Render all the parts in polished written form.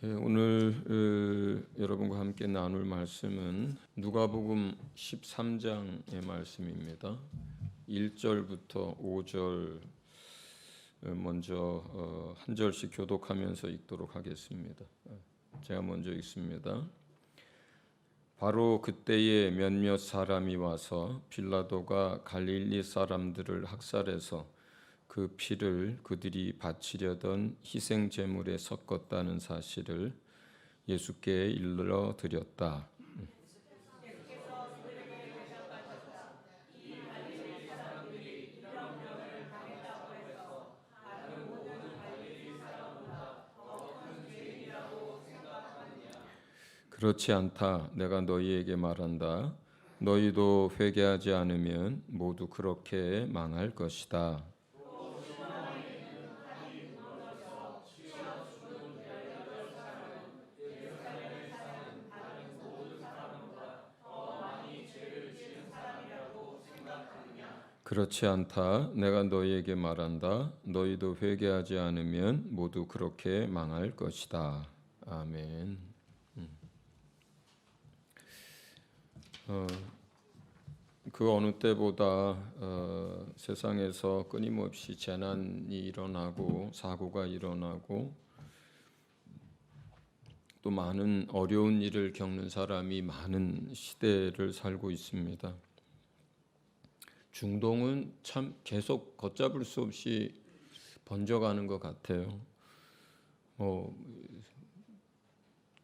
오늘 여러분과 함께 나눌 말씀은 누가복음 13장의 말씀입니다. 1절부터 5절 먼저 한 절씩 교독하면서 읽도록 하겠습니다. 제가 먼저 읽습니다. 바로 그때에 몇몇 사람이 와서 빌라도가 갈릴리 사람들을 학살해서 그 피를 그들이 바치려던 희생 제물에 섞었다는 사실을 예수께 일러 드렸다. 그렇지 않다. 내가 너희에게 말한다. 너희도 회개하지 않으면 모두 그렇게 망할 것이다. 그렇지 않다. 내가 너희에게 말한다. 너희도 회개하지 않으면 모두 그렇게 망할 것이다. 아멘. 그 어느 때보다 세상에서 끊임없이 재난이 일어나고 사고가 일어나고 또 많은 어려운 일을 겪는 사람이 많은 시대를 살고 있습니다. 중동은 참 계속 걷잡을 수 없이 번져가는 것 같아요.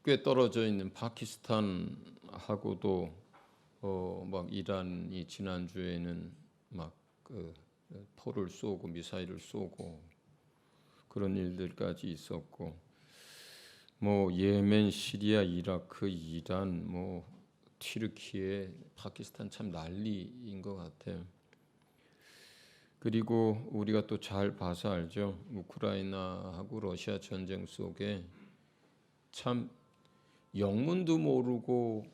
꽤 떨어져 있는 파키스탄하고도 막 이란이 지난주에는 막 포를 쏘고 미사일을 쏘고 그런 일들까지 있었고, 예멘, 시리아, 이라크, 이란, 튀르키예, 파키스탄 참 난리인 것 같아요. 그리고 우리가 또 잘 봐서 알죠. 우크라이나하고 러시아 전쟁 속에 참 영문도 모르고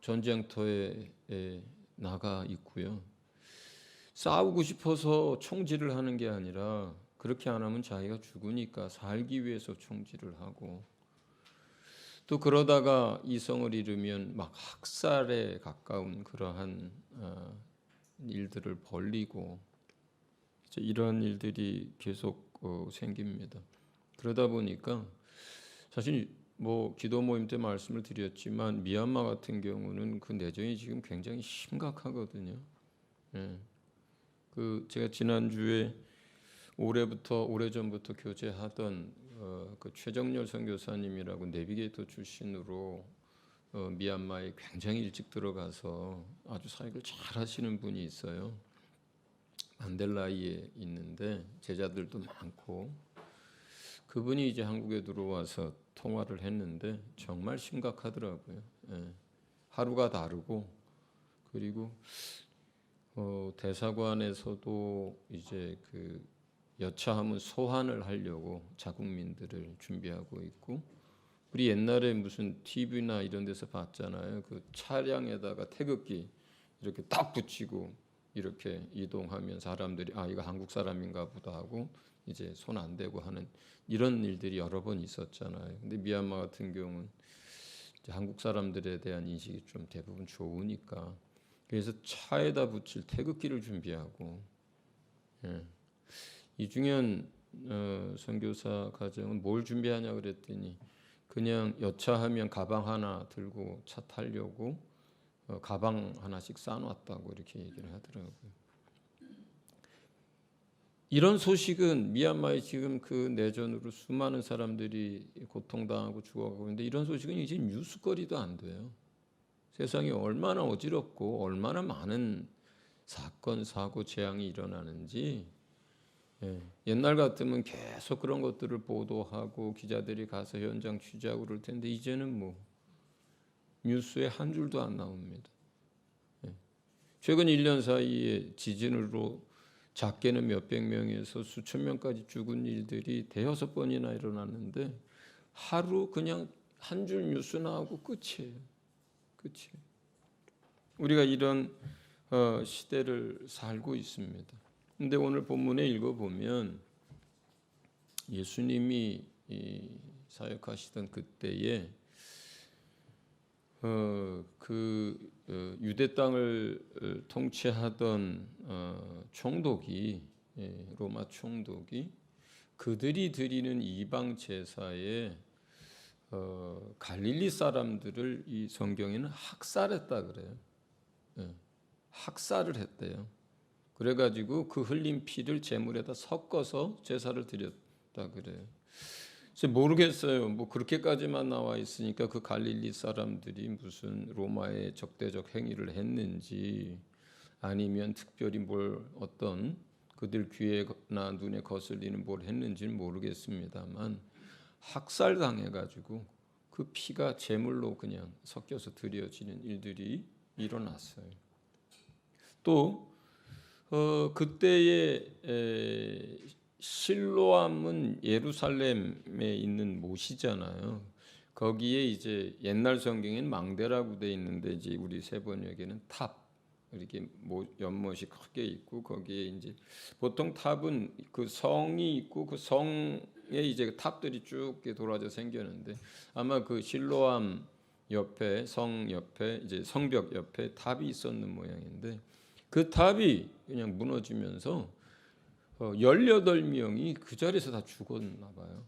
전쟁터에 나가 있고요. 싸우고 싶어서 총질을 하는 게 아니라 그렇게 안 하면 자기가 죽으니까 살기 위해서 총질을 하고, 또 그러다가 이성을 잃으면 막 학살에 가까운 그러한 일들을 벌이고 이런 일들이 계속 생깁니다. 그러다 보니까 사실 기도 모임 때 말씀을 드렸지만 미얀마 같은 경우는 그 내전이 지금 굉장히 심각하거든요. 제가 지난주에 오래전부터 교제하던 그 최정렬 선교사님이라고 내비게이터 출신으로 미얀마에 굉장히 일찍 들어가서 아주 사역을 잘 하시는 분이 있어요. 만델라이에 있는데 제자들도 많고, 그분이 이제 한국에 들어와서 통화를 했는데 정말 심각하더라고요. 하루가 다르고, 그리고 대사관에서도 이제 그 여차하면 소환을 하려고 자국민들을 준비하고 있고, 우리 옛날에 무슨 TV나 이런 데서 봤잖아요. 그 차량에다가 태극기 이렇게 딱 붙이고 이렇게 이동하면 사람들이 이거 한국 사람인가 보다 하고 이제 손 안 대고 하는 이런 일들이 여러 번 있었잖아요. 근데 미얀마 같은 경우는 이제 한국 사람들에 대한 인식이 좀 대부분 좋으니까 그래서 차에다 붙일 태극기를 준비하고, 이중현 선교사 가정은 뭘 준비하냐 그랬더니 그냥 여차하면 가방 하나 들고 차 타려고 가방 하나씩 싸놨다고 이렇게 얘기를 하더라고요. 이런 소식은 미얀마에 지금 그 내전으로 수많은 사람들이 고통당하고 죽어가고 있는데 이런 소식은 이제 뉴스거리도 안 돼요. 세상이 얼마나 어지럽고 얼마나 많은 사건, 사고, 재앙이 일어나는지, 옛날 같으면 계속 그런 것들을 보도하고 기자들이 가서 현장 취재하고 그럴 텐데 이제는 뉴스에 한 줄도 안 나옵니다. 최근 1년 사이에 지진으로 작게는 몇백 명에서 수천 명까지 죽은 일들이 대여섯 번이나 일어났는데 하루 그냥 한 줄 뉴스 나오고 끝이에요. 우리가 이런 시대를 살고 있습니다. 근데 오늘 본문에 읽어보면 예수님이 사역하시던 그때에 유대 땅을 통치하던 총독이 로마 총독이 그들이 드리는 이방 제사에 갈릴리 사람들을 이 성경에는 학살했다 그래요. 학살을 했대요. 그래가지고 그 흘린 피를 제물에다 섞어서 제사를 드렸다 그래요. 모르겠어요. 뭐 그렇게까지만 나와 있으니까 그 갈릴리 사람들이 무슨 로마의 적대적 행위를 했는지 아니면 특별히 뭘 어떤 그들 귀에나 눈에 거슬리는 뭘 했는지는 모르겠습니다만 학살당해가지고 그 피가 제물로 그냥 섞여서 드려지는 일들이 일어났어요. 또 그때의 실로암은 예루살렘에 있는 못이잖아요. 거기에 이제 옛날 성경에는 망대라고 돼 있는데 이제 우리 세 번역에는 탑 이렇게 연못이 크게 있고 거기에 이제 보통 탑은 그 성이 있고 그 성에 이제 탑들이 쭉 돌아져 생겼는데 아마 그 실로암 옆에 성 옆에 이제 성벽 옆에 탑이 있었는 모양인데 그 탑이 그냥 무너지면서 18명이 그 자리에서 다 죽었나 봐요.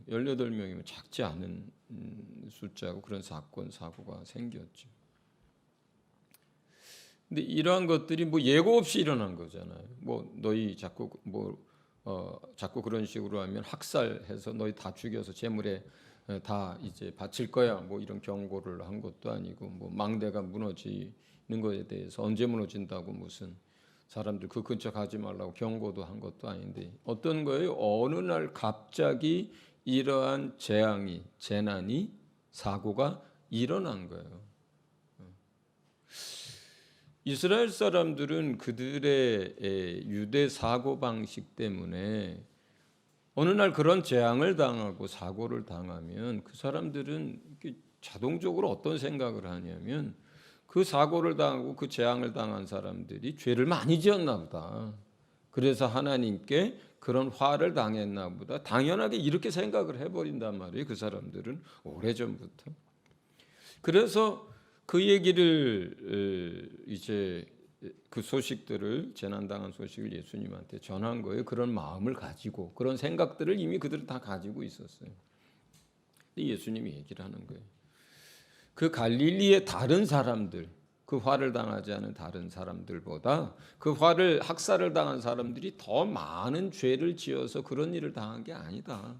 18명이면 작지 않은 숫자고 그런 사건 사고가 생겼죠. 근데 이러한 것들이 뭐 예고 없이 일어난 거잖아요. 뭐 너희 자꾸 자꾸 그런 식으로 하면 학살해서 너희 다 죽여서 제물에 다 이제 바칠 거야. 뭐 이런 경고를 한 것도 아니고 뭐 망대가 무너지는 것에 대해서 언제 무너진다고 무슨 사람들 그 근처 가지 말라고 경고도 한 것도 아닌데 어떤 거예요? 어느 날 갑자기 이러한 재난이 사고가 일어난 거예요. 이스라엘 사람들은 그들의 유대 사고 방식 때문에 어느 날 그런 재앙을 당하고 사고를 당하면 그 사람들은 자동적으로 어떤 생각을 하냐면 그 사고를 당하고 그 재앙을 당한 사람들이 죄를 많이 지었나 보다. 그래서 하나님께 그런 화를 당했나 보다. 당연하게 이렇게 생각을 해버린단 말이에요. 그 사람들은 오래전부터. 그래서 그 얘기를 이제 그 소식들을 재난당한 소식을 예수님한테 전한 거예요. 그런 마음을 가지고 그런 생각들을 이미 그들은 다 가지고 있었어요. 예수님이 얘기를 하는 거예요. 그 갈릴리의 다른 사람들, 그 화를 당하지 않은 다른 사람들보다 그 학살을 당한 사람들이 더 많은 죄를 지어서 그런 일을 당한 게 아니다.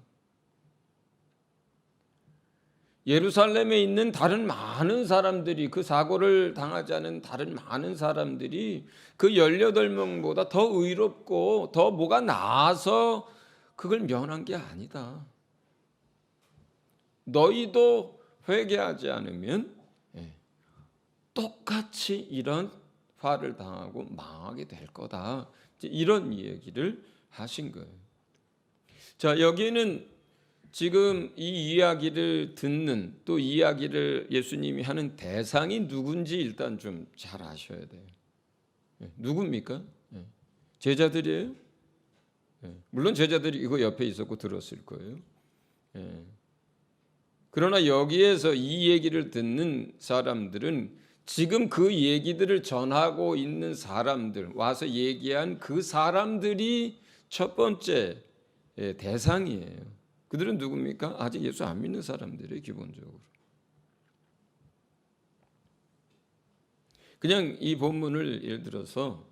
예루살렘에 있는 다른 많은 사람들이 그 사고를 당하지 않은 다른 많은 사람들이 그 18명보다 더 의롭고 더 뭐가 나아서 그걸 면한 게 아니다. 너희도 회개하지 않으면 똑같이 이런 화를 당하고 망하게 될 거다. 이런 얘기를 하신 거예요. 자, 여기는 지금 이 이야기를 듣는 또 이야기를 예수님이 하는 대상이 누군지 일단 좀 잘 아셔야 돼요. 누굽니까? 제자들이에요? 물론 제자들이 이거 옆에 있었고 들었을 거예요. 그러나 여기에서 이 얘기를 듣는 사람들은 지금 그 얘기들을 전하고 있는 사람들, 와서 얘기한 그 사람들이 첫 번째 대상이에요. 그들은 누굽니까? 아직 예수 안 믿는 사람들이에요, 기본적으로. 그냥 이 본문을 예를 들어서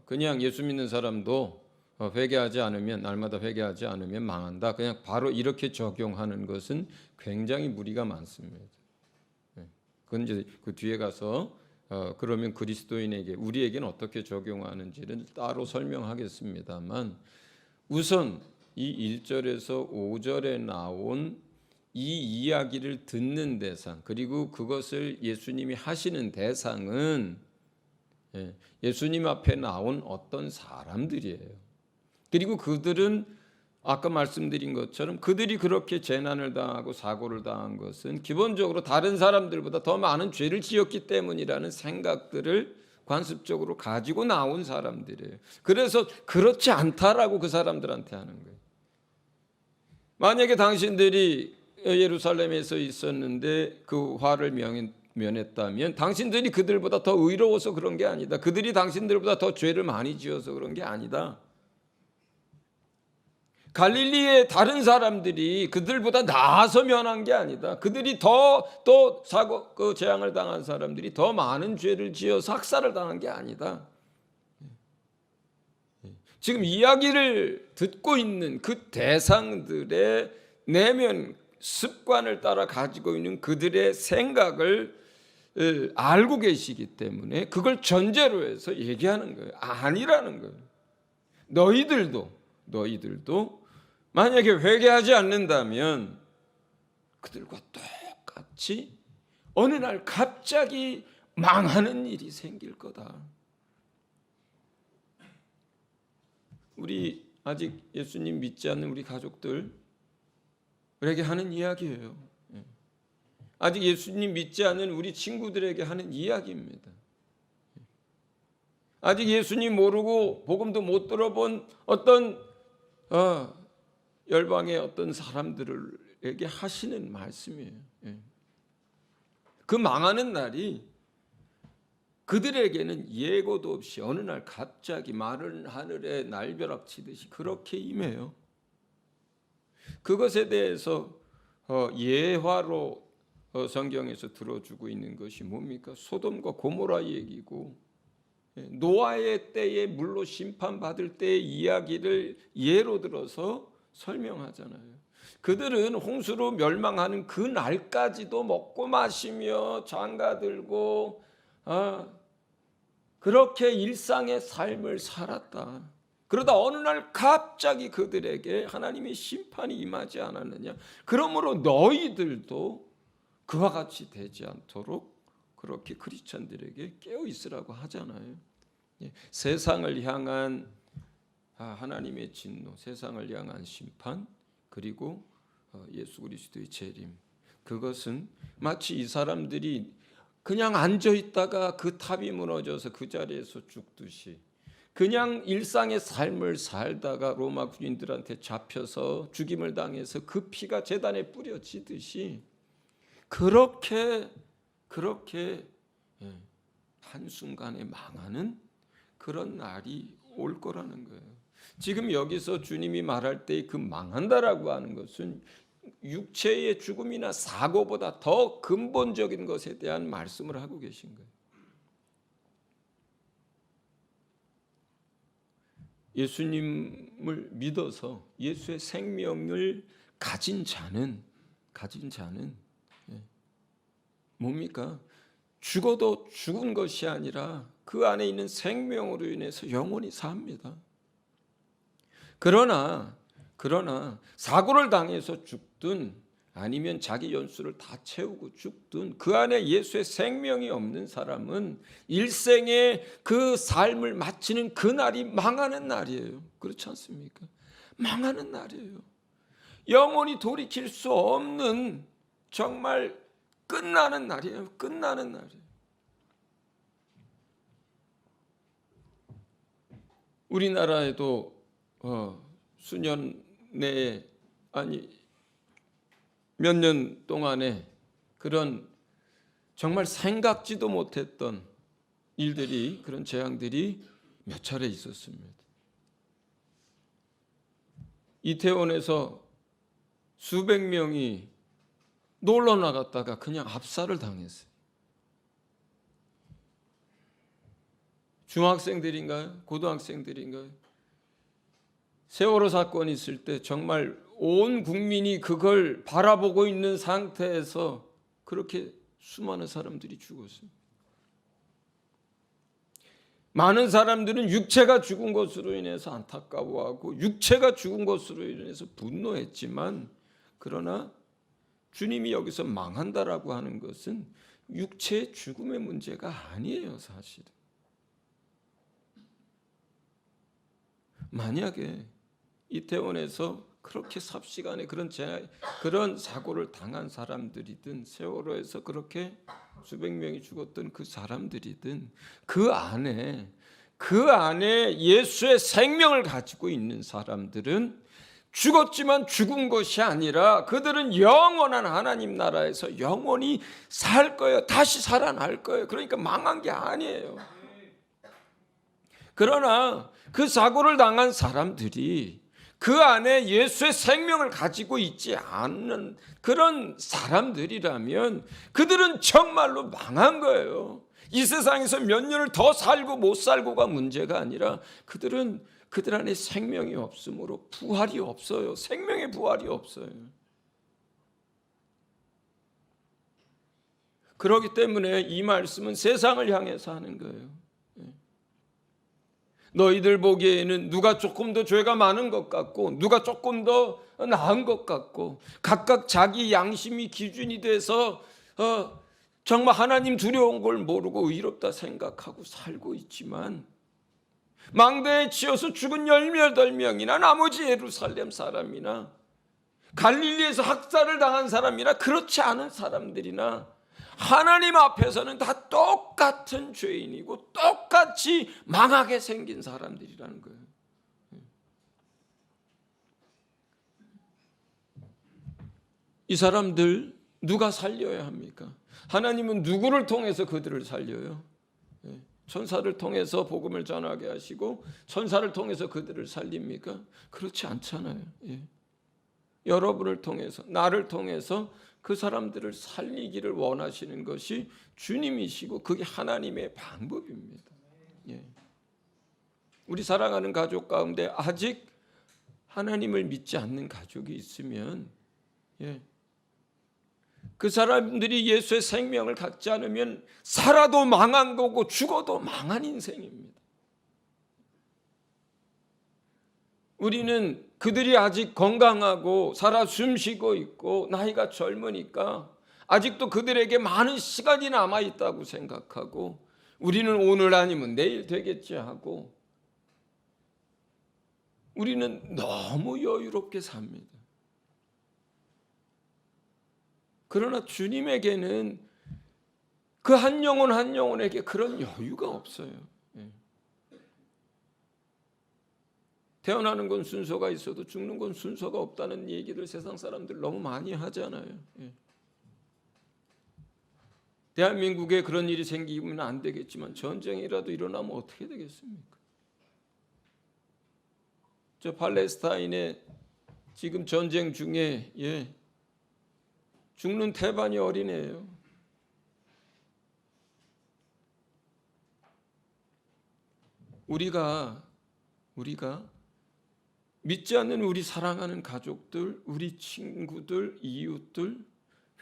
그냥 예수 믿는 사람도 회개하지 않으면 날마다 회개하지 않으면 망한다. 그냥 바로 이렇게 적용하는 것은 굉장히 무리가 많습니다. 그건 이제 그 뒤에 가서 그러면 그리스도인에게 우리에게는 어떻게 적용하는지를 따로 설명하겠습니다만 우선 이 1절에서 5절에 나온 이 이야기를 듣는 대상 그리고 그것을 예수님이 하시는 대상은 예수님 앞에 나온 어떤 사람들이에요. 그리고 그들은 아까 말씀드린 것처럼 그들이 그렇게 재난을 당하고 사고를 당한 것은 기본적으로 다른 사람들보다 더 많은 죄를 지었기 때문이라는 생각들을 관습적으로 가지고 나온 사람들이에요. 그래서 그렇지 않다라고 그 사람들한테 하는 거예요. 만약에 당신들이 예루살렘에서 있었는데 그 화를 면했다면 당신들이 그들보다 더 의로워서 그런 게 아니다. 그들이 당신들보다 더 죄를 많이 지어서 그런 게 아니다. 갈릴리의 다른 사람들이 그들보다 나아서 면한 게 아니다. 그들이 또 사고 그 재앙을 당한 사람들이 더 많은 죄를 지어서 학살을 당한 게 아니다. 지금 이야기를 듣고 있는 그 대상들의 내면 습관을 따라 가지고 있는 그들의 생각을 알고 계시기 때문에 그걸 전제로 해서 얘기하는 거예요. 아니라는 거예요. 너희들도 만약에 회개하지 않는다면 그들과 똑같이 어느 날 갑자기 망하는 일이 생길 거다. 우리 아직 예수님 믿지 않는 우리 가족들에게 하는 이야기예요. 아직 예수님 믿지 않는 우리 친구들에게 하는 이야기입니다. 아직 예수님 모르고 복음도 못 들어본 어떤 열방의 어떤 사람들에게 하시는 말씀이에요. 그 망하는 날이 그들에게는 예고도 없이 어느 날 갑자기 마른 하늘에 날벼락 치듯이 그렇게 임해요. 그것에 대해서 예화로 성경에서 들어주고 있는 것이 뭡니까? 소돔과 고모라 얘기고 노아의 때에 물로 심판받을 때의 이야기를 예로 들어서 설명하잖아요. 그들은 홍수로 멸망하는 그 날까지도 먹고 마시며 장가들고 그렇게 일상의 삶을 살았다. 그러다 어느 날 갑자기 그들에게 하나님의 심판이 임하지 않았느냐. 그러므로 너희들도 그와 같이 되지 않도록 그렇게 크리스천들에게 깨어 있으라고 하잖아요. 세상을 향한 하나님의 진노, 세상을 향한 심판, 그리고 예수 그리스도의 재림. 그것은 마치 이 사람들이 그냥 앉아 있다가 그 탑이 무너져서 그 자리에서 죽듯이 그냥 일상의 삶을 살다가 로마 군인들한테 잡혀서 죽임을 당해서 그 피가 제단에 뿌려지듯이 그렇게 한순간에 망하는 그런 날이 올 거라는 거예요. 지금 여기서 주님이 말할 때 그 망한다라고 하는 것은 육체의 죽음이나 사고보다 더 근본적인 것에 대한 말씀을 하고 계신 거예요. 예수님을 믿어서 예수의 생명을 가진 자는 뭡니까? 죽어도 죽은 것이 아니라 그 안에 있는 생명으로 인해서 영원히 삽니다. 그러나 사고를 당해서 죽든 아니면 자기 연수를 다 채우고 죽든 그 안에 예수의 생명이 없는 사람은 일생의 그 삶을 마치는 그 날이 망하는 날이에요. 그렇지 않습니까? 망하는 날이에요. 영원히 돌이킬 수 없는 정말 끝나는 날이에요. 끝나는 날이에요. 우리나라에도 수년 내에 몇 년 동안에 그런 정말 생각지도 못했던 일들이 그런 재앙들이 몇 차례 있었습니다. 이태원에서 수백 명이 놀러 나갔다가 그냥 압살을 당했어요. 중학생들인가요? 고등학생들인가요? 세월호 사건이 있을 때 정말 온 국민이 그걸 바라보고 있는 상태에서 그렇게 수많은 사람들이 죽었어요. 많은 사람들은 육체가 죽은 것으로 인해서 안타까워하고 육체가 죽은 것으로 인해서 분노했지만 그러나 주님이 여기서 망한다라고 하는 것은 육체의 죽음의 문제가 아니에요, 사실은. 만약에 이태원에서 그렇게 삽시간에 그런 사고를 당한 사람들이든 세월호에서 그렇게 수백 명이 죽었던 그 사람들이든 그 안에 예수의 생명을 가지고 있는 사람들은 죽었지만 죽은 것이 아니라 그들은 영원한 하나님 나라에서 영원히 살 거예요. 다시 살아날 거예요. 그러니까 망한 게 아니에요. 그러나 그 사고를 당한 사람들이 그 안에 예수의 생명을 가지고 있지 않는 그런 사람들이라면 그들은 정말로 망한 거예요. 이 세상에서 몇 년을 더 살고 못 살고가 문제가 아니라 그들은 그들 안에 생명이 없으므로 부활이 없어요. 생명의 부활이 없어요. 그렇기 때문에 이 말씀은 세상을 향해서 하는 거예요. 너희들 보기에는 누가 조금 더 죄가 많은 것 같고 누가 조금 더 나은 것 같고 각각 자기 양심이 기준이 돼서 정말 하나님 두려운 걸 모르고 의롭다 생각하고 살고 있지만 망대에 치여서 죽은 18명이나 나머지 예루살렘 사람이나 갈릴리에서 학살을 당한 사람이나 그렇지 않은 사람들이나 하나님 앞에서는 다 똑같은 죄인이고 똑같이 망하게 생긴 사람들이라는 거예요. 이 사람들 누가 살려야 합니까? 하나님은 누구를 통해서 그들을 살려요? 천사를 통해서 복음을 전하게 하시고 천사를 통해서 그들을 살립니까? 그렇지 않잖아요. 여러분을 통해서 나를 통해서 그 사람들을 살리기를 원하시는 것이 주님이시고 그게 하나님의 방법입니다. 우리 사랑하는 가족 가운데 아직 하나님을 믿지 않는 가족이 있으면 그 사람들이 예수의 생명을 갖지 않으면 살아도 망한 거고 죽어도 망한 인생입니다. 우리는 그들이 아직 건강하고 살아 숨쉬고 있고 나이가 젊으니까 아직도 그들에게 많은 시간이 남아있다고 생각하고 우리는 오늘 아니면 내일 되겠지 하고 우리는 너무 여유롭게 삽니다. 그러나 주님에게는 그 한 영혼 한 영혼에게 그런 여유가 없어요. 태어나는 건 순서가 있어도 죽는 건 순서가 없다는 얘기를 세상 사람들 너무 많이 하잖아요. 대한민국에 그런 일이 생기면 안 되겠지만 전쟁이라도 일어나면 어떻게 되겠습니까? 저 팔레스타인에 지금 전쟁 중에 죽는 태반이 어린애예요. 우리가 믿지 않는 우리 사랑하는 가족들, 우리 친구들, 이웃들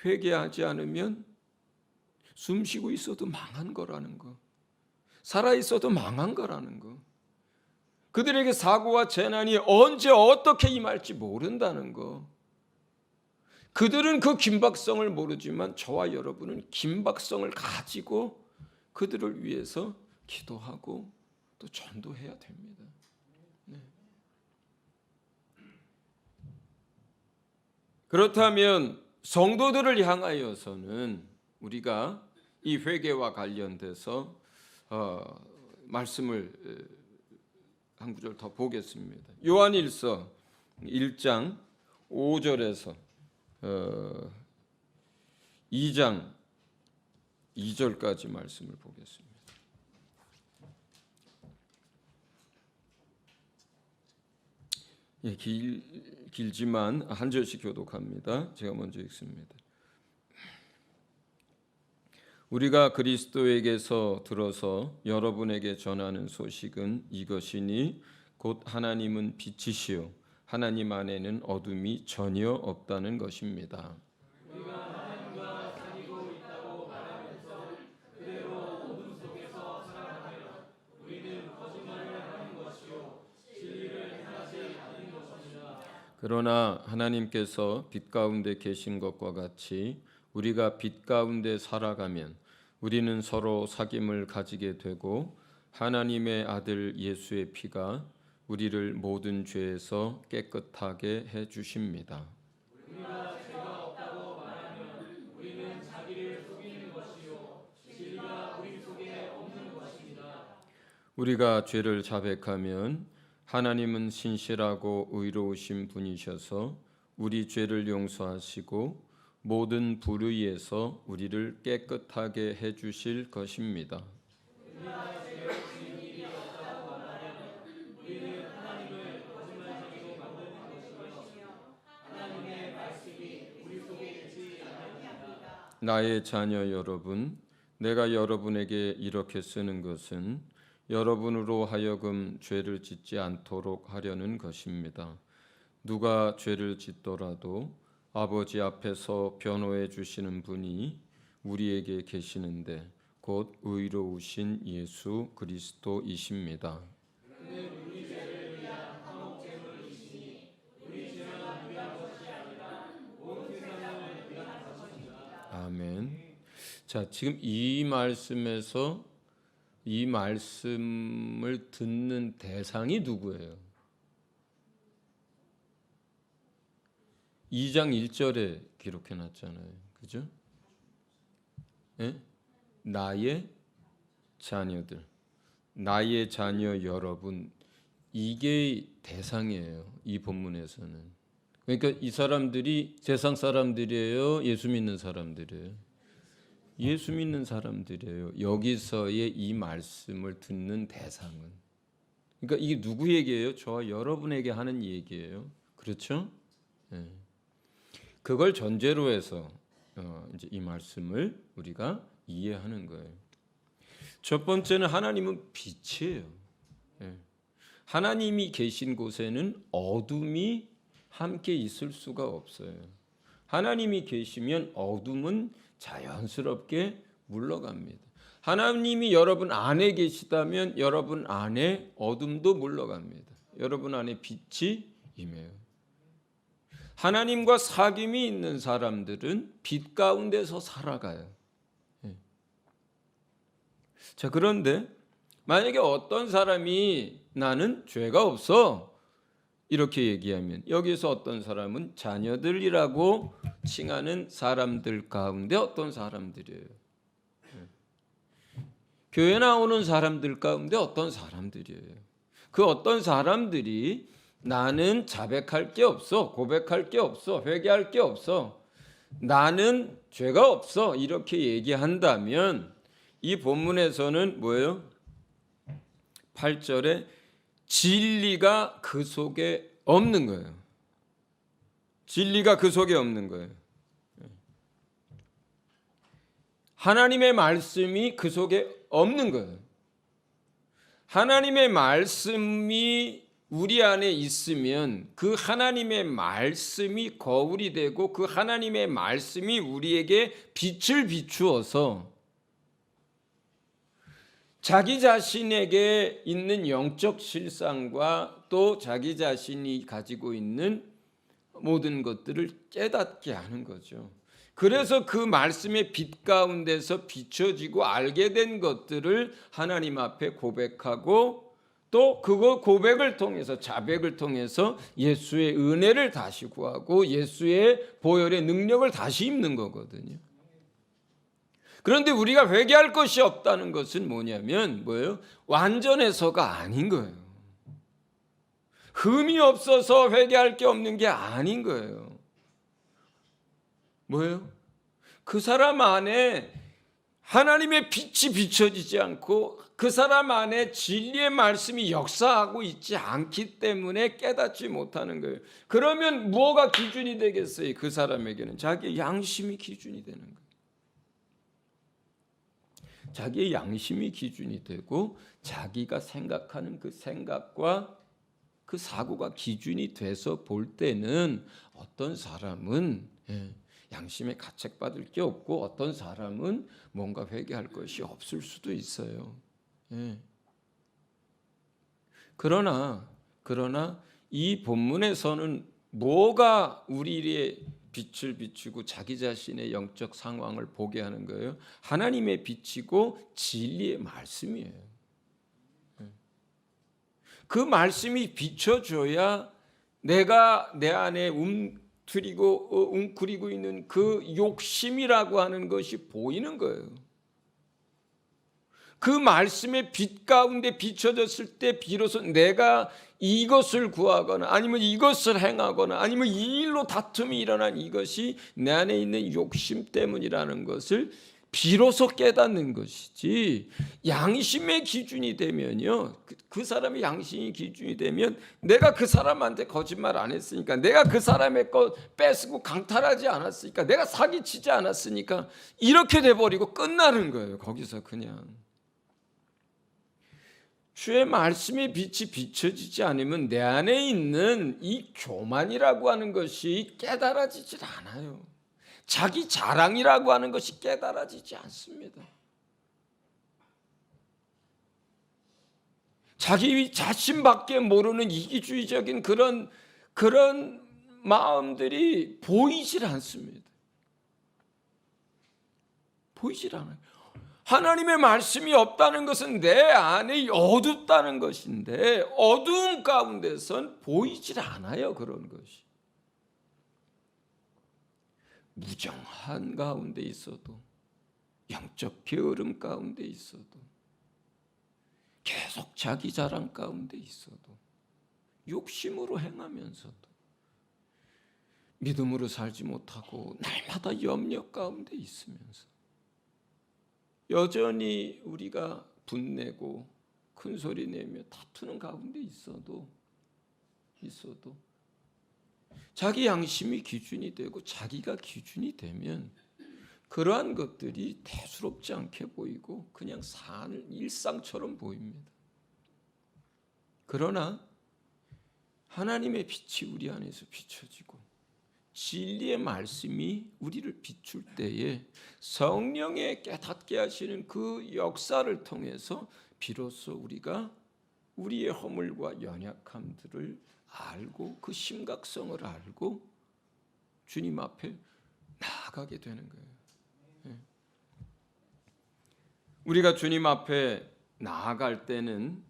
회개하지 않으면 숨쉬고 있어도 망한 거라는 거, 살아 있어도 망한 거라는 거, 그들에게 사고와 재난이 언제 어떻게 임할지 모른다는 거. 그들은 그 긴박성을 모르지만 저와 여러분은 긴박성을 가지고 그들을 위해서 기도하고 또 전도해야 됩니다. 그렇다면 성도들을 향하여서는 우리가 이 회개와 관련돼서 말씀을 한 구절 더 보겠습니다. 요한일서 1장 5절에서 2장 2절까지 말씀을 보겠습니다. 길지만 한 절씩 교독합니다. 제가 먼저 읽습니다. 우리가 그리스도에게서 들어서 여러분에게 전하는 소식은 이것이니 곧 하나님은 빛이시요 하나님 안에는 어둠이 전혀 없다는 것입니다. 우리가 하나님과 사귀고 있다고 말하면서 그대로 어둠 속에서 살아가면 우리는 거짓말을 하는 것이요 진리를 행하지 않는 것입니다. 그러나 하나님께서 빛 가운데 계신 것과 같이 우리가 빛 가운데 살아가면 우리는 서로 사귐을 가지게 되고 하나님의 아들 예수의 피가 우리를 모든 죄에서 깨끗하게 해 주십니다. 우리가 죄가 없다고 말하면 우리는 자기를 속이는 것이요 진리가 우리 속에 없는 것입니다. 우리가 죄를 자백하면 하나님은 신실하고 의로우신 분이셔서 우리 죄를 용서하시고 모든 불의에서 우리를 깨끗하게 해주실 것입니다. 나의 자녀 여러분, 내가 여러분에게 이렇게 쓰는 것은 여러분으로 하여금 죄를 짓지 않도록 하려는 것입니다. 누가 죄를 짓더라도 아버지 앞에서 변호해 주시는 분이 우리에게 계시는데 곧 의로우신 예수 그리스도이십니다. 아멘. 자, 지금 이 말씀에서 이 말씀을 듣는 대상이 누구예요? 2장 1절에 기록해 놨잖아요. 그죠? 예? 나의 자녀들, 나의 자녀 여러분, 이게 대상이에요. 이 본문에서는. 그러니까 이 사람들이 세상 사람들이에요? 예수 믿는 사람들이에요? 예수 믿는 사람들이에요. 여기서의 이 말씀을 듣는 대상은. 그러니까 이게 누구 얘기예요? 저와 여러분에게 하는 얘기예요. 그렇죠? 네. 그걸 전제로 해서 이제 이 말씀을 우리가 이해하는 거예요. 첫 번째는 하나님은 빛이에요. 네. 하나님이 계신 곳에는 어둠이 함께 있을 수가 없어요. 하나님이 계시면 어둠은 자연스럽게 물러갑니다. 하나님이 여러분 안에 계시다면 여러분 안에 어둠도 물러갑니다. 여러분 안에 빛이 임해요. 하나님과 사귐이 있는 사람들은 빛 가운데서 살아가요. 자, 그런데 만약에 어떤 사람이 나는 죄가 없어 이렇게 얘기하면 여기서 어떤 사람은 자녀들이라고 칭하는 사람들 가운데 어떤 사람들이에요. 교회 나오는 사람들 가운데 어떤 사람들이에요. 그 어떤 사람들이 나는 자백할 게 없어, 고백할 게 없어, 회개할 게 없어, 나는 죄가 없어 이렇게 얘기한다면 이 본문에서는 뭐예요? 8절에 진리가 그 속에 없는 거예요. 진리가 그 속에 없는 거예요. 하나님의 말씀이 그 속에 없는 거예요. 하나님의 말씀이 우리 안에 있으면 그 하나님의 말씀이 거울이 되고 그 하나님의 말씀이 우리에게 빛을 비추어서 자기 자신에게 있는 영적 실상과 또 자기 자신이 가지고 있는 모든 것들을 깨닫게 하는 거죠. 그래서 그 말씀의 빛 가운데서 비춰지고 알게 된 것들을 하나님 앞에 고백하고 또 그거 고백을 통해서 자백을 통해서 예수의 은혜를 다시 구하고 예수의 보혈의 능력을 다시 입는 거거든요. 그런데 우리가 회개할 것이 없다는 것은 뭐냐면 뭐예요? 완전해서가 아닌 거예요. 흠이 없어서 회개할 게 없는 게 아닌 거예요. 뭐예요? 그 사람 안에 하나님의 빛이 비춰지지 않고 그 사람 안에 진리의 말씀이 역사하고 있지 않기 때문에 깨닫지 못하는 거예요. 그러면 뭐가 기준이 되겠어요? 그 사람에게는 자기의 양심이 기준이 되는 거예요. 자기의 양심이 기준이 되고 자기가 생각하는 그 생각과 그 사고가 기준이 돼서 볼 때는 어떤 사람은 양심에 가책받을 게 없고 어떤 사람은 뭔가 회개할 것이 없을 수도 있어요. 그러나 이 본문에서는 뭐가 우리의 빛을 비추고 자기 자신의 영적 상황을 보게 하는 거예요? 하나님의 빛이고 진리의 말씀이에요. 그 말씀이 비춰줘야 내가 내 안에 웅크리고 있는 그 욕심이라고 하는 것이 보이는 거예요. 그 말씀의 빛 가운데 비춰졌을 때 비로소 내가 이것을 구하거나 아니면 이것을 행하거나 아니면 이 일로 다툼이 일어난 이것이 내 안에 있는 욕심 때문이라는 것을 비로소 깨닫는 것이지, 양심의 기준이 되면요, 그 사람의 양심의 기준이 되면 내가 그 사람한테 거짓말 안 했으니까, 내가 그 사람의 거 뺏고 강탈하지 않았으니까, 내가 사기치지 않았으니까 이렇게 돼버리고 끝나는 거예요. 거기서 그냥 주의 말씀의 빛이 비춰지지 않으면 내 안에 있는 이 교만이라고 하는 것이 깨달아지질 않아요. 자기 자랑이라고 하는 것이 깨달아지지 않습니다. 자기 자신밖에 모르는 이기주의적인 그런 마음들이 보이질 않습니다. 보이질 않아요. 하나님의 말씀이 없다는 것은 내 안에 어둡다는 것인데, 어두운 가운데선 보이질 않아요. 그런 것이 무정한 가운데 있어도, 영적 게으름 가운데 있어도, 계속 자기 자랑 가운데 있어도, 욕심으로 행하면서도 믿음으로 살지 못하고 날마다 염려 가운데 있으면서 여전히 우리가 분내고 큰 소리 내며 다투는 가운데 있어도 자기 양심이 기준이 되고 자기가 기준이 되면 그러한 것들이 대수롭지 않게 보이고 그냥 사는 일상처럼 보입니다. 그러나 하나님의 빛이 우리 안에서 비춰지고 진리의 말씀이 우리를 비출 때에 성령의 깨닫게 하시는 그 역사를 통해서 비로소 우리가 우리의 허물과 연약함들을 알고 그 심각성을 알고 주님 앞에 나아가게 되는 거예요. 우리가 주님 앞에 나아갈 때는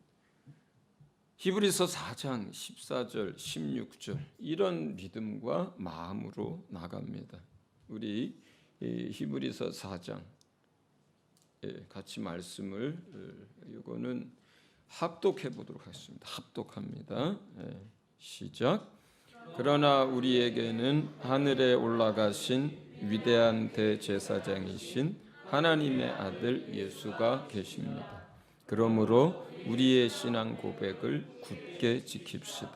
히브리서 4장 14절 16절 이런 믿음과 마음으로 나갑니다. 우리 히브리서 4장 같이 말씀을 이거는 합독해 보도록 하겠습니다. 합독합니다. 시작. 그러나 우리에게는 하늘에 올라가신 위대한 대제사장이신 하나님의 아들 예수가 계십니다. 그러므로 우리의 신앙 고백을 굳게 지킵시다.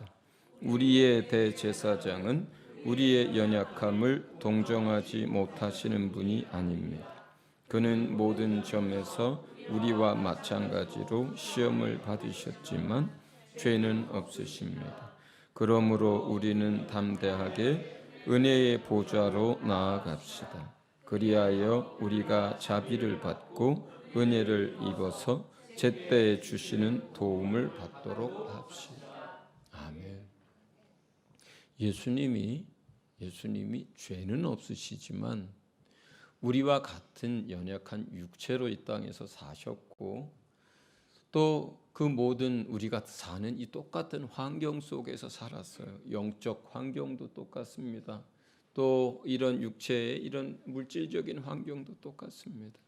우리의 대제사장은 우리의 연약함을 동정하지 못하시는 분이 아닙니다. 그는 모든 점에서 우리와 마찬가지로 시험을 받으셨지만 죄는 없으십니다. 그러므로 우리는 담대하게 은혜의 보좌로 나아갑시다. 그리하여 우리가 자비를 받고 은혜를 입어서 제때에 주시는 도움을 받도록 합시다. 아멘. 예수님이 죄는 없으시지만 우리와 같은 연약한 육체로 이 땅에서 사셨고 또 그 모든 우리가 사는 이 똑같은 환경 속에서 살았어요. 영적 환경도 똑같습니다. 또 이런 육체의 이런 물질적인 환경도 똑같습니다.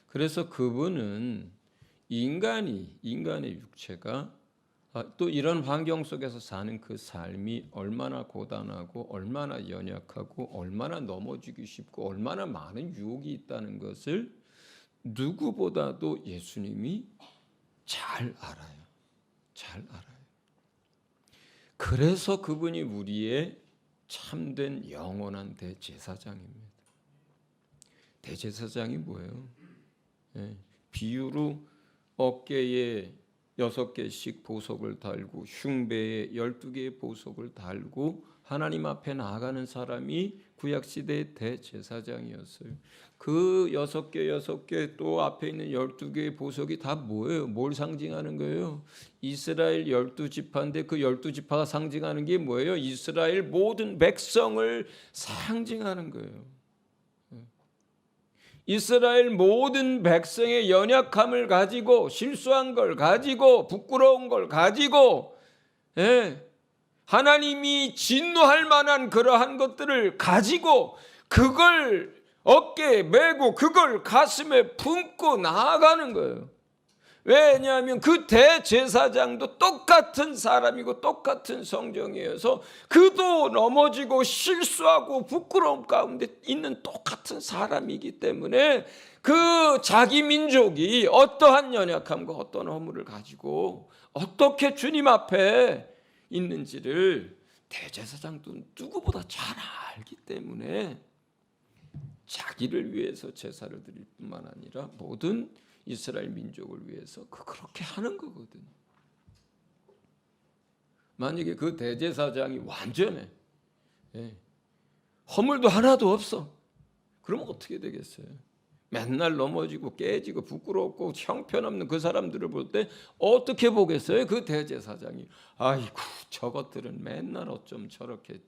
그래서 그분은 인간의 육체가 또 이런 환경 속에서 사는 그 삶이 얼마나 고단하고 얼마나 연약하고 얼마나 넘어지기 쉽고 얼마나 많은 유혹이 있다는 것을 누구보다도 예수님이 잘 알아요. 그래서 그분이 우리의 참된 영원한 대제사장입니다. 대제사장이 뭐예요? 비유로 어깨에 6개씩 보석을 달고 흉배에 12개의 보석을 달고 하나님 앞에 나아가는 사람이 구약시대의 대제사장이었어요. 그 6개 또 앞에 있는 12개의 보석이 다 뭐예요? 뭘 상징하는 거예요? 이스라엘 12지파인데 그 12지파가 상징하는 게 뭐예요? 이스라엘 모든 백성을 상징하는 거예요. 이스라엘 모든 백성의 연약함을 가지고 실수한 걸 가지고 부끄러운 걸 가지고 하나님이 진노할 만한 그러한 것들을 가지고 그걸 어깨에 메고 그걸 가슴에 품고 나아가는 거예요. 왜냐하면 그 대제사장도 똑같은 사람이고 똑같은 성정이어서 그도 넘어지고 실수하고 부끄러움 가운데 있는 똑같은 사람이기 때문에 그 자기 민족이 어떠한 연약함과 어떤 허물을 가지고 어떻게 주님 앞에 있는지를 대제사장도 누구보다 잘 알기 때문에 자기를 위해서 제사를 드릴 뿐만 아니라 모든 이스라엘 민족을 위해서 그렇게 하는 거거든. 만약에 그 대제사장이 완전해, 허물도 하나도 없어, 그러면 어떻게 되겠어요? 맨날 넘어지고 깨지고 부끄럽고 형편없는 그 사람들을 볼 때 어떻게 보겠어요? 그 대제사장이 아이고 저것들은 맨날 어쩜 저렇게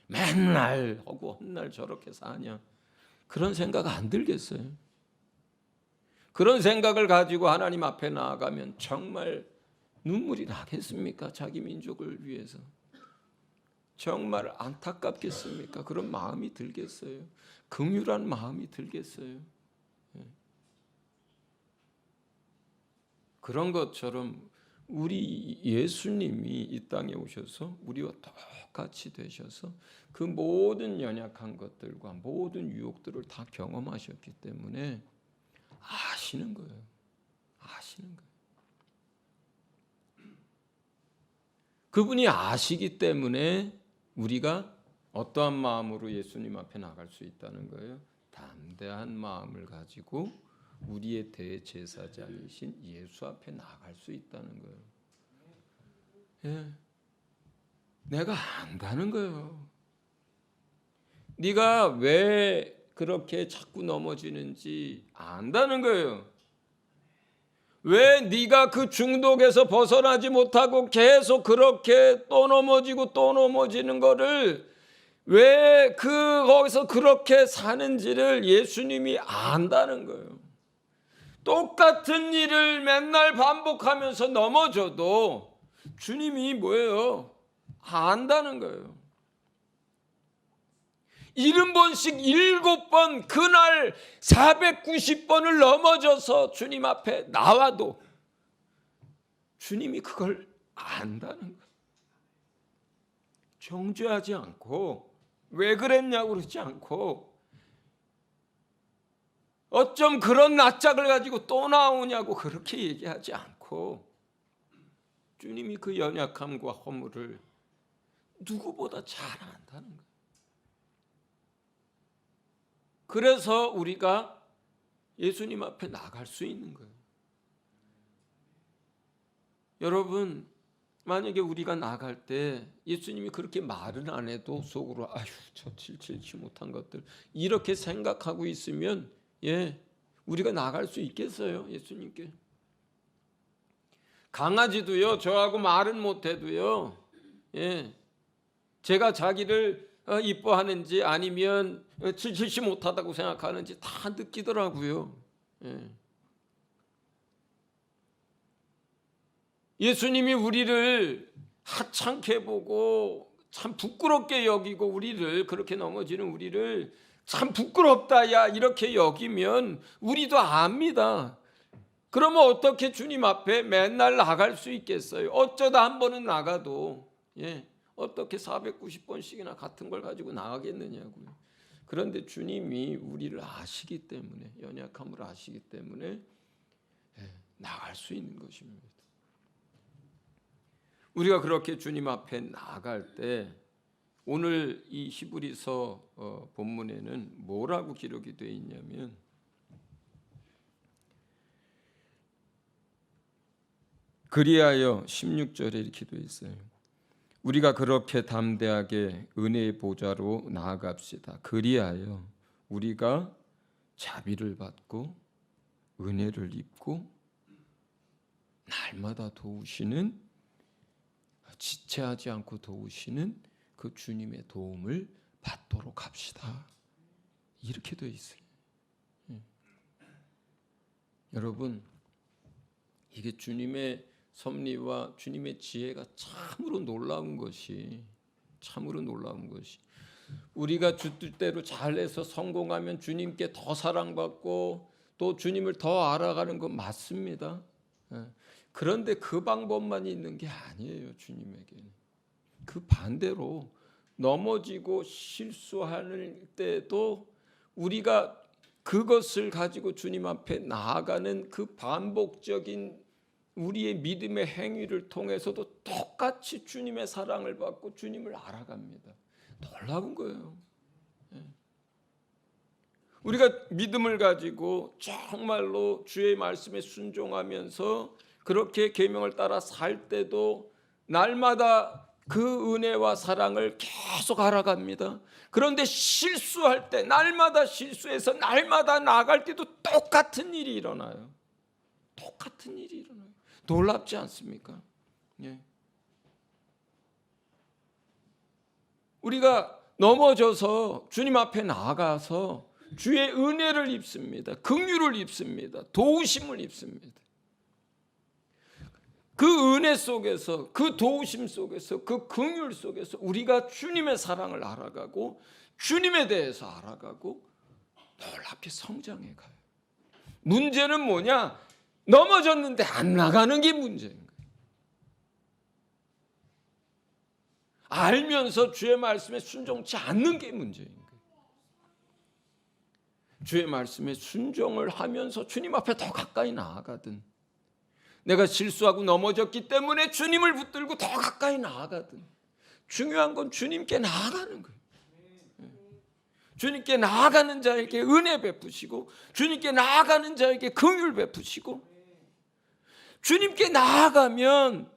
맨날 하고 헛날 저렇게 사냐, 그런 생각 안 들겠어요? 그런 생각을 가지고 하나님 앞에 나아가면 정말 눈물이 나겠습니까? 자기 민족을 위해서 정말 안타깝겠습니까? 그런 마음이 들겠어요? 긍휼한 마음이 들겠어요? 그런 것처럼 우리 예수님이 이 땅에 오셔서 우리와 똑같이 되셔서 그 모든 연약한 것들과 모든 유혹들을 다 경험하셨기 때문에 아시는 거예요. 아시는 거예요. 그분이 아시기 때문에 우리가 어떠한 마음으로 예수님 앞에 나갈 수 있다는 거예요. 담대한 마음을 가지고 우리의 대제사장이신 예수 앞에 나갈 수 있다는 거예요. 예. 내가 안다는 거예요. 네가 왜 그렇게 자꾸 넘어지는지 안다는 거예요. 왜 네가 그 중독에서 벗어나지 못하고 계속 그렇게 또 넘어지고 또 넘어지는 거를 왜 거기서 그렇게 사는지를 예수님이 안다는 거예요. 똑같은 일을 맨날 반복하면서 넘어져도 주님이 뭐예요? 안다는 거예요. 70번씩 7번 그날 490번을 넘어져서 주님 앞에 나와도 주님이 그걸 안다는 거예요. 정죄하지 않고 왜 그랬냐고 그러지 않고 어쩜 그런 낯짝을 가지고 또 나오냐고 그렇게 얘기하지 않고 주님이 그 연약함과 허물을 누구보다 잘 안다는 거예요. 그래서 우리가 예수님 앞에 나갈 수 있는 거예요. 여러분, 만약에 우리가 나갈 때 예수님이 그렇게 말은 안 해도 속으로 아휴 저 칠칠치 못한 것들 이렇게 생각하고 있으면 우리가 나갈 수 있겠어요? 예수님께. 강아지도요, 저하고 말은 못해도요, 제가 자기를 이뻐하는지 아니면 칠칠치 못하다고 생각하는지 다 느끼더라고요. 예수님이 우리를 하찮게 보고 참 부끄럽게 여기고 우리를 그렇게 넘어지는 우리를 참 부끄럽다 야 이렇게 여기면 우리도 압니다. 그러면 어떻게 주님 앞에 맨날 나갈 수 있겠어요? 어쩌다 한 번은 나가도 어떻게 490번씩이나 같은 걸 가지고 나가겠느냐고요. 그런데 주님이 우리를 아시기 때문에 연약함을 아시기 때문에 나갈 수 있는 것입니다. 우리가 그렇게 주님 앞에 나갈 때 오늘 이 히브리서 본문에는 뭐라고 기록이 되어 있냐면 그리하여 16절에 이렇게 되어 있어요. 우리가 그렇게 담대하게 은혜의 보좌로 나아갑시다. 그리하여 우리가 자비를 받고 은혜를 입고 날마다 도우시는 지체하지 않고 도우시는 그 주님의 도움을 받도록 합시다. 이렇게 되어 있어요. 여러분, 이게 주님의 섭리와 주님의 지혜가 참으로 놀라운 것이 우리가 주 뜻대로 잘해서 성공하면 주님께 더 사랑받고 또 주님을 더 알아가는 건 맞습니다. 그런데 그 방법만 있는 게 아니에요. 주님에게는 그 반대로 넘어지고 실수할 때도 우리가 그것을 가지고 주님 앞에 나아가는 그 반복적인 우리의 믿음의 행위를 통해서도 똑같이 주님의 사랑을 받고 주님을 알아갑니다. 놀라운 거예요. 우리가 믿음을 가지고 정말로 주의 말씀에 순종하면서 그렇게 계명을 따라 살 때도 날마다 그 은혜와 사랑을 계속 알아갑니다. 그런데 실수할 때 날마다 실수해서 날마다 나아갈 때도 똑같은 일이 일어나요. 똑같은 일이 일어나요. 놀랍지 않습니까? 예. 우리가 넘어져서 주님 앞에 나아가서 주의 은혜를 입습니다. 긍휼을 입습니다. 도우심을 입습니다. 그 은혜 속에서, 그 도우심 속에서, 그 긍휼 속에서 우리가 주님의 사랑을 알아가고 주님에 대해서 알아가고 놀랍게 성장해 가요. 문제는 뭐냐? 넘어졌는데 안 나가는 게 문제인 거예요. 알면서 주의 말씀에 순종치 않는 게 문제인 거예요. 주의 말씀에 순종을 하면서 주님 앞에 더 가까이 나아가든, 내가 실수하고 넘어졌기 때문에 주님을 붙들고 더 가까이 나아가든, 중요한 건 주님께 나아가는 거예요. 주님께 나아가는 자에게 은혜 베푸시고, 주님께 나아가는 자에게 긍휼 베푸시고, 주님께 나아가면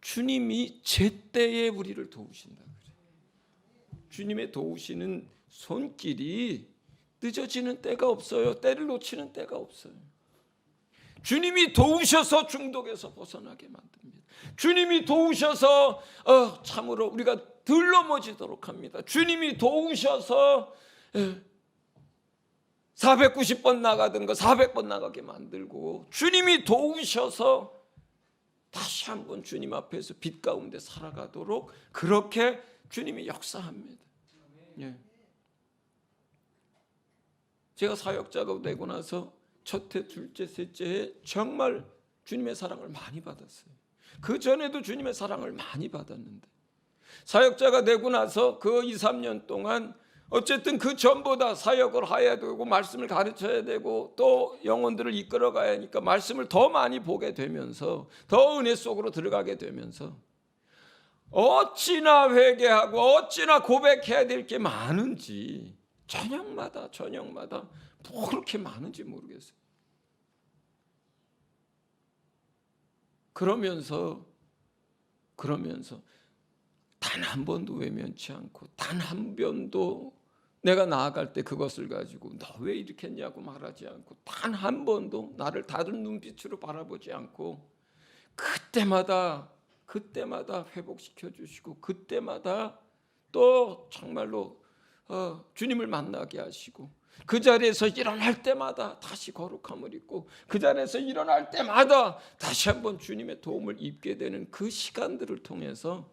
주님이 제때에 우리를 도우신다. 주님의 도우시는 손길이 늦어지는 때가 없어요. 때를 놓치는 때가 없어요. 주님이 도우셔서 중독에서 벗어나게 만듭니다. 주님이 도우셔서 참으로 우리가 덜 넘어지도록 합니다. 주님이 도우셔서 490번 나가던 거 400번 나가게 만들고, 주님이 도우셔서 다시 한번 주님 앞에서 빛 가운데 살아가도록 그렇게 주님이 역사합니다. 예. 제가 사역자가 되고 나서 첫해, 둘째, 셋째에 정말 주님의 사랑을 많이 받았어요. 그 전에도 주님의 사랑을 많이 받았는데 사역자가 되고 나서 그 2, 3년 동안 어쨌든 그 전보다 사역을 해야 되고 말씀을 가르쳐야 되고 또 영혼들을 이끌어 가야 하니까 말씀을 더 많이 보게 되면서 더 은혜 속으로 들어가게 되면서 어찌나 회개하고 어찌나 고백해야 될 게 많은지 저녁마다 뭐 그렇게 많은지 모르겠어요. 그러면서 단 한 번도 외면치 않고 단 한 번도 내가 나아갈 때 그것을 가지고 너 왜 이렇게 했냐고 말하지 않고 단 한 번도 나를 다른 눈빛으로 바라보지 않고 그때마다 회복시켜 주시고 그때마다 또 정말로 주님을 만나게 하시고 그 자리에서 일어날 때마다 다시 거룩함을 입고 그 자리에서 일어날 때마다 다시 한번 주님의 도움을 입게 되는 그 시간들을 통해서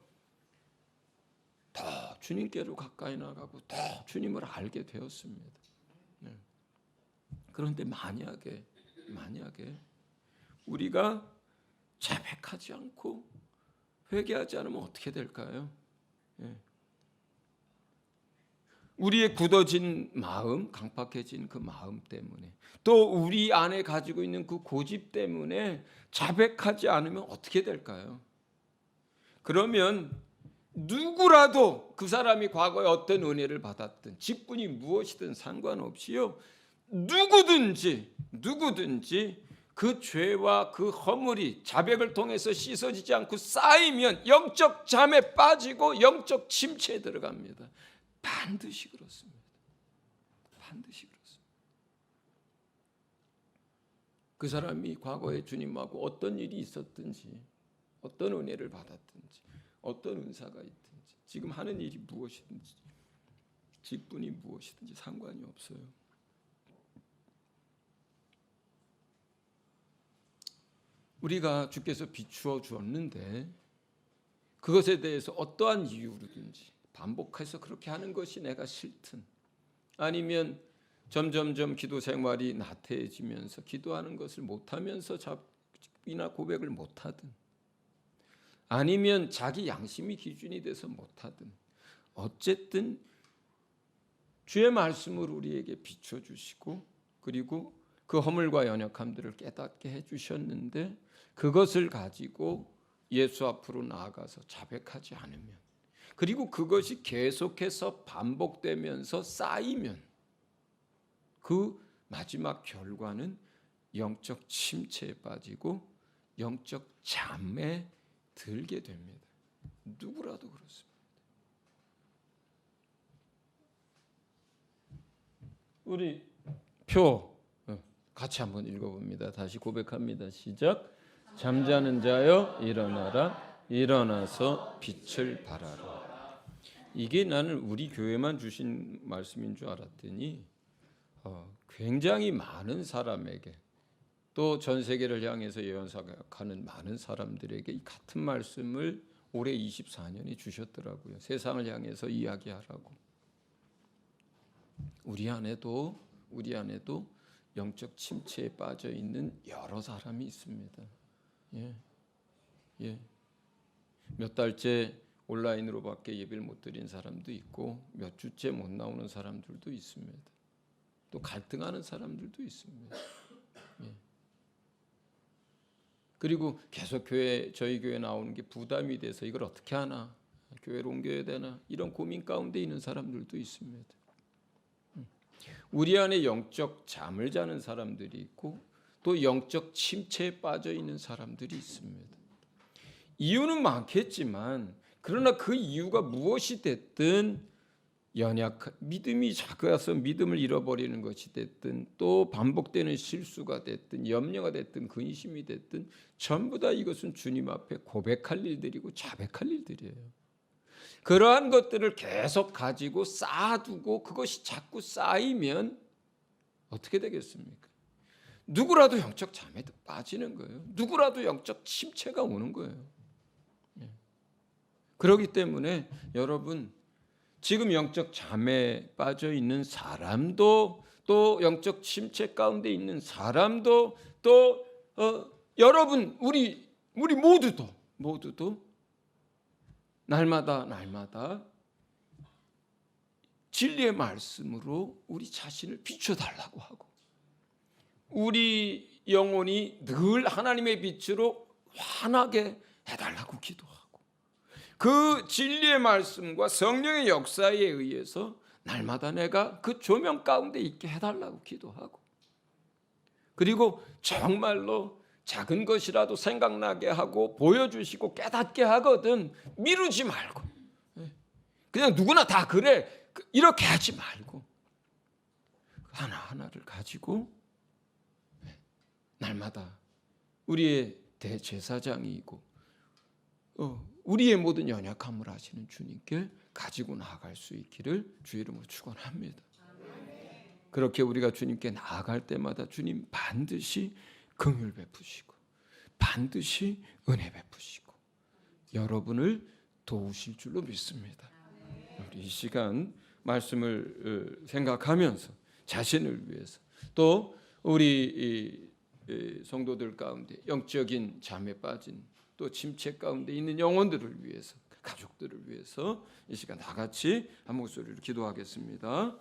더 주님께로 가까이 나가고 더 주님을 알게 되었습니다. 그런데 만약에 우리가 자백하지 않고 회개하지 않으면 어떻게 될까요? 우리의 굳어진 마음, 강팍해진 그 마음 때문에 또 우리 안에 가지고 있는 그 고집 때문에 자백하지 않으면 어떻게 될까요? 그러면 누구라도 그 사람이 과거에 어떤 은혜를 받았든 직분이 무엇이든 상관없이요, 누구든지 그 죄와 그 허물이 자백을 통해서 씻어지지 않고 쌓이면 영적 잠에 빠지고 영적 침체에 들어갑니다. 반드시 그렇습니다. 반드시 그렇습니다. 그 사람이 과거에 주님하고 어떤 일이 있었든지 어떤 은혜를 받았든지 어떤 은사가 있든지 지금 하는 일이 무엇이든지 직분이 무엇이든지 상관이 없어요. 우리가 주께서 비추어 주었는데 그것에 대해서 어떠한 이유로든지 반복해서 그렇게 하는 것이 내가 싫든 아니면 점점점 기도 생활이 나태해지면서 기도하는 것을 못하면서 잡이나 고백을 못하든 아니면 자기 양심이 기준이 돼서 못하든 어쨌든 주의 말씀을 우리에게 비춰주시고 그리고 그 허물과 연약함들을 깨닫게 해주셨는데 그것을 가지고 예수 앞으로 나아가서 자백하지 않으면 그리고 그것이 계속해서 반복되면서 쌓이면 그 마지막 결과는 영적 침체에 빠지고 영적 잠에 들게 됩니다. 누구라도 그렇습니다. 우리 표 같이 한번 읽어봅니다. 다시 고백합니다. 시작. 잠자는 자여 일어나라. 일어나서 빛을 발하라. 이게 나는 우리 교회만 주신 말씀인 줄 알았더니 굉장히 많은 사람에게 또 전 세계를 향해서 예언사역하는 많은 사람들에게 이 같은 말씀을 올해 24년이 주셨더라고요. 세상을 향해서 이야기하라고. 우리 안에도 영적 침체에 빠져 있는 여러 사람이 있습니다. 몇 달째 온라인으로밖에 예배를 못 드린 사람도 있고 몇 주째 못 나오는 사람들도 있습니다. 또 갈등하는 사람들도 있습니다. 그리고 계속 저희 교회 나오는 게 부담이 돼서 이걸 어떻게 하나, 교회로 옮겨야 되나 이런 고민 가운데 있는 사람들도 있습니다. 우리 안에 영적 잠을 자는 사람들이 있고 또 영적 침체에 빠져 있는 사람들이 있습니다. 이유는 많겠지만 그러나 그 이유가 무엇이 됐든 믿음이 작아서 믿음을 잃어버리는 것이 됐든 또 반복되는 실수가 됐든 염려가 됐든 근심이 됐든 전부 다 이것은 주님 앞에 고백할 일들이고 자백할 일들이에요. 그러한 것들을 계속 가지고 쌓아두고 그것이 자꾸 쌓이면 어떻게 되겠습니까? 누구라도 영적 잠에 빠지는 거예요. 누구라도 영적 침체가 오는 거예요. 그렇기 때문에 여러분 지금 영적 잠에 빠져 있는 사람도 또 영적 침체 가운데 있는 사람도 또 여러분 우리 모두도 날마다 진리의 말씀으로 우리 자신을 비춰달라고 하고 우리 영혼이 늘 하나님의 빛으로 환하게 해달라고 기도하고 그 진리의 말씀과 성령의 역사에 의해서 날마다 내가 그 조명 가운데 있게 해달라고 기도하고 그리고 정말로 작은 것이라도 생각나게 하고 보여주시고 깨닫게 하거든 미루지 말고 그냥 누구나 다 그래 이렇게 하지 말고 하나하나를 가지고 날마다 우리의 대제사장이고 우리의 모든 연약함을 아시는 주님께 가지고 나아갈 수 있기를 주의 이름으로 축원합니다. 그렇게 우리가 주님께 나아갈 때마다 주님 반드시 긍휼 베푸시고 반드시 은혜 베푸시고 여러분을 도우실 줄로 믿습니다. 우리 이 시간 말씀을 생각하면서 자신을 위해서 또 우리 성도들 가운데 영적인 잠에 빠진 또 침체 가운데 있는 영혼들을 위해서 가족들을 위해서 이 시간 다 같이 한 목소리로 기도하겠습니다.